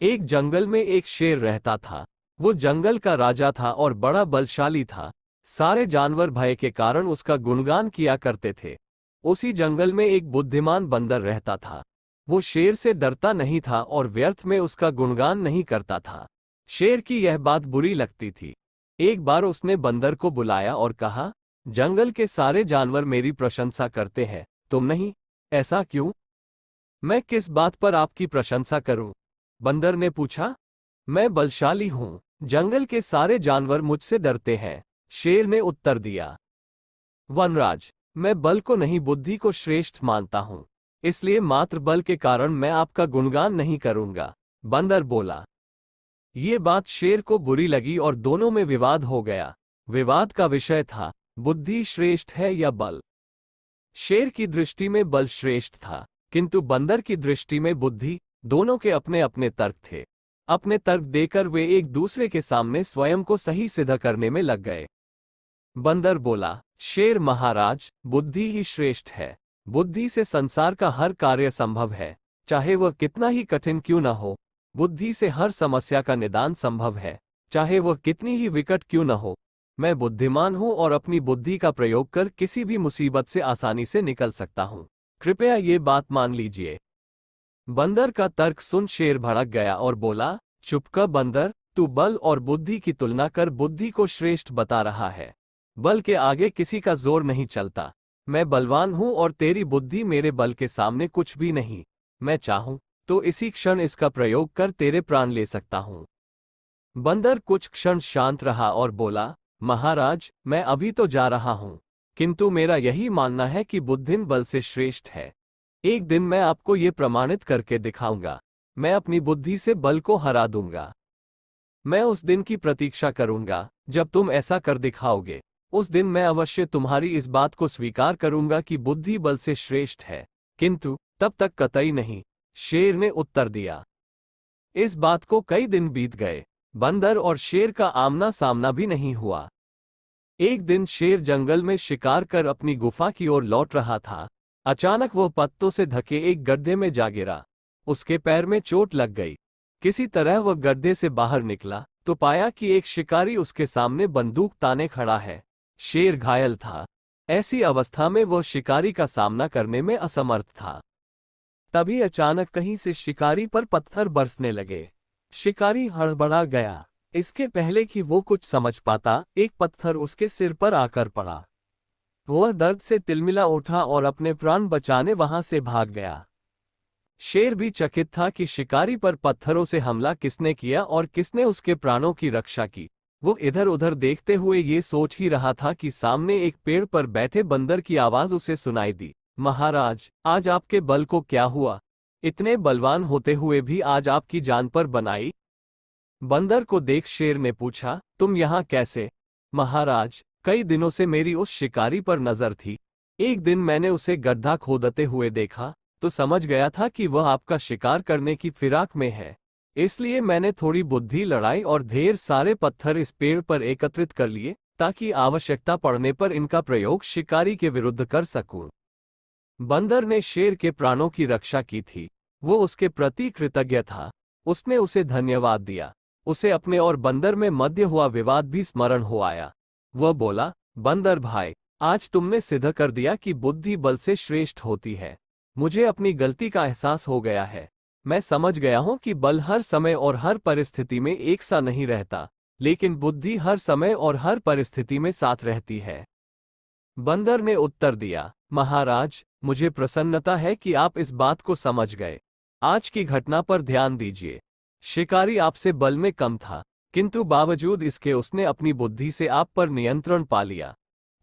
एक जंगल में एक शेर रहता था। वो जंगल का राजा था और बड़ा बलशाली था। सारे जानवर भय के कारण उसका गुणगान किया करते थे। उसी जंगल में एक बुद्धिमान बंदर रहता था। वो शेर से डरता नहीं था और व्यर्थ में उसका गुणगान नहीं करता था। शेर की यह बात बुरी लगती थी। एक बार उसने बंदर को बुलाया और कहा, जंगल के सारे जानवर मेरी प्रशंसा करते हैं, तुम नहीं। ऐसा क्यों? मैं किस बात पर आपकी प्रशंसा करूं? बंदर ने पूछा। मैं बलशाली हूं, जंगल के सारे जानवर मुझसे डरते हैं, शेर ने उत्तर दिया। वनराज, मैं बल को नहीं बुद्धि को श्रेष्ठ मानता हूं, इसलिए मात्र बल के कारण मैं आपका गुणगान नहीं करूंगा, बंदर बोला। ये बात शेर को बुरी लगी और दोनों में विवाद हो गया। विवाद का विषय था, बुद्धि श्रेष्ठ है या बल। शेर की दृष्टि में बल श्रेष्ठ था, किंतु बंदर की दृष्टि में बुद्धि। दोनों के अपने अपने तर्क थे। अपने तर्क देकर वे एक दूसरे के सामने स्वयं को सही सिद्ध करने में लग गए। बंदर बोला, शेर महाराज, बुद्धि ही श्रेष्ठ है। बुद्धि से संसार का हर कार्य संभव है, चाहे वह कितना ही कठिन क्यों न हो। बुद्धि से हर समस्या का निदान संभव है, चाहे वह कितनी ही विकट क्यों न हो। मैं बुद्धिमान हूं और अपनी बुद्धि का प्रयोग कर किसी भी मुसीबत से आसानी से निकल सकता हूं। कृपया ये बात मान लीजिए। बंदर का तर्क सुन शेर भड़क गया और बोला, चुप कर बंदर, तू बल और बुद्धि की तुलना कर बुद्धि को श्रेष्ठ बता रहा है। बल के आगे किसी का जोर नहीं चलता। मैं बलवान हूं और तेरी बुद्धि मेरे बल के सामने कुछ भी नहीं। मैं चाहूं तो इसी क्षण इसका प्रयोग कर तेरे प्राण ले सकता हूं। बंदर कुछ क्षण शांत रहा और बोला, महाराज, मैं अभी तो जा रहा हूं, किंतु मेरा यही मानना है कि बुद्धि बल से श्रेष्ठ है। एक दिन मैं आपको ये प्रमाणित करके दिखाऊंगा। मैं अपनी बुद्धि से बल को हरा दूंगा। मैं उस दिन की प्रतीक्षा करूंगा जब तुम ऐसा कर दिखाओगे। उस दिन मैं अवश्य तुम्हारी इस बात को स्वीकार करूंगा कि बुद्धि बल से श्रेष्ठ है, किंतु तब तक कतई नहीं, शेर ने उत्तर दिया। इस बात को कई दिन बीत गए। बंदर और शेर का आमना सामना भी नहीं हुआ। एक दिन शेर जंगल में शिकार कर अपनी गुफा की ओर लौट रहा था। अचानक वह पत्तों से ढके एक गड्ढे में जा गिरा। उसके पैर में चोट लग गई। किसी तरह वह गड्ढे से बाहर निकला तो पाया कि एक शिकारी उसके सामने बंदूक ताने खड़ा है। शेर घायल था। ऐसी अवस्था में वह शिकारी का सामना करने में असमर्थ था। तभी अचानक कहीं से शिकारी पर पत्थर बरसने लगे। शिकारी हड़बड़ा गया। इसके पहले कि वो कुछ समझ पाता, एक पत्थर उसके सिर पर आकर पड़ा। वह दर्द से तिलमिला उठा और अपने प्राण बचाने वहां से भाग गया। शेर भी चकित था कि शिकारी पर पत्थरों से हमला किसने किया और किसने उसके प्राणों की रक्षा की। वो इधर उधर देखते हुए ये सोच ही रहा था कि सामने एक पेड़ पर बैठे बंदर की आवाज उसे सुनाई दी। महाराज, आज आपके बल को क्या हुआ? इतने बलवान होते हुए भी आज आपकी जान पर बनाई। बंदर को देख शेर ने पूछा, तुम यहाँ कैसे? महाराज, कई दिनों से मेरी उस शिकारी पर नजर थी। एक दिन मैंने उसे गड्ढा खोदते हुए देखा तो समझ गया था कि वह आपका शिकार करने की फिराक में है। इसलिए मैंने थोड़ी बुद्धि लड़ाई और ढेर सारे पत्थर इस पेड़ पर एकत्रित कर लिए ताकि आवश्यकता पड़ने पर इनका प्रयोग शिकारी के विरुद्ध कर सकूं। बंदर ने शेर के प्राणों की रक्षा की थी। वो उसके प्रति कृतज्ञ था। उसने उसे धन्यवाद दिया। उसे अपने और बंदर में मध्य हुआ विवाद भी स्मरण हो आया। वह बोला, बंदर भाई, आज तुमने सिद्ध कर दिया कि बुद्धि बल से श्रेष्ठ होती है। मुझे अपनी गलती का एहसास हो गया है। मैं समझ गया हूं कि बल हर समय और हर परिस्थिति में एक सा नहीं रहता, लेकिन बुद्धि हर समय और हर परिस्थिति में साथ रहती है। बंदर ने उत्तर दिया, महाराज, मुझे प्रसन्नता है कि आप इस बात को समझ गए। आज की घटना पर ध्यान दीजिए। शिकारी आपसे बल में कम था, किंतु बावजूद इसके उसने अपनी बुद्धि से आप पर नियंत्रण पा लिया।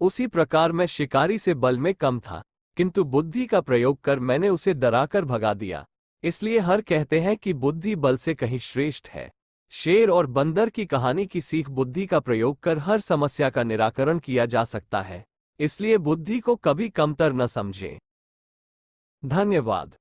उसी प्रकार मैं शिकारी से बल में कम था, किंतु बुद्धि का प्रयोग कर मैंने उसे डराकर भगा दिया। इसलिए हर कहते हैं कि बुद्धि बल से कहीं श्रेष्ठ है। शेर और बंदर की कहानी की सीख बुद्धि का प्रयोग कर हर समस्या का निराकरण किया जा सकता है। इसलिए बुद्धि को कभी कमतर न समझें। धन्यवाद।